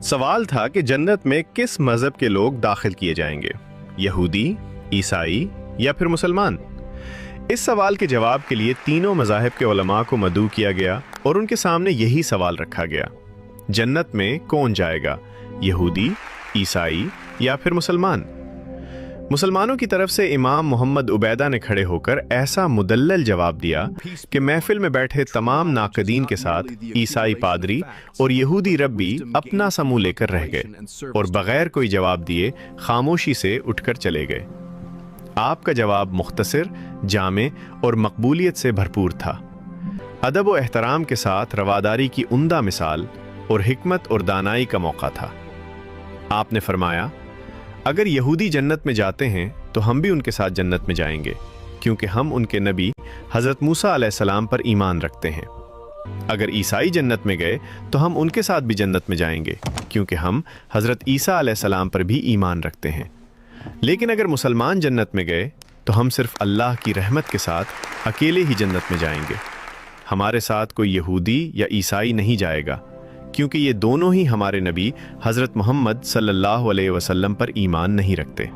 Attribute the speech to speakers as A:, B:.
A: सवाल था कि जन्नत में किस मजहब के लोग दाखिल किए जाएंगे, यहूदी, ईसाई या फिर मुसलमान। इस सवाल के जवाब के लिए तीनों मज़ाहिब के उलमा को मदऊ किया गया और उनके सामने यही सवाल रखा गया, जन्नत में कौन जाएगा, यहूदी, ईसाई या फिर मुसलमान। मुसलमानों की तरफ से इमाम मोहम्मद उबैदा ने खड़े होकर ऐसा मुदल्लल जवाब दिया कि महफिल में बैठे तमाम नाकदीन के साथ ईसाई पादरी और यहूदी रब्बी अपना सा मुंह लेकर रह गए और बगैर कोई जवाब दिए खामोशी से उठकर चले गए। आपका जवाब मुख्तसर, जामे और मकबूलियत से भरपूर था। अदब व एहतराम के साथ रवादारी की उम्दा मिसाल और हिकमत और दानाई का मौका था। आपने फरमाया, अगर यहूदी जन्नत में जाते हैं तो हम भी उनके साथ जन्नत में जाएंगे, क्योंकि हम उनके नबी हज़रत मूसा अलैहिस्सलाम पर ईमान रखते हैं। अगर ईसाई जन्नत में गए तो हम उनके साथ भी जन्नत में जाएंगे, क्योंकि हम हज़रत ईसा अलैहिस्सलाम पर भी ईमान रखते हैं। लेकिन अगर मुसलमान जन्नत में गए तो हम सिर्फ अल्लाह की रहमत के साथ अकेले ही जन्नत में जाएंगे। हमारे साथ कोई यहूदी या ईसाई नहीं जाएगा, क्योंकि ये दोनों ही हमारे नबी हज़रत मोहम्मद सल्लल्लाहु अलैहि वसल्लम पर ईमान नहीं रखते।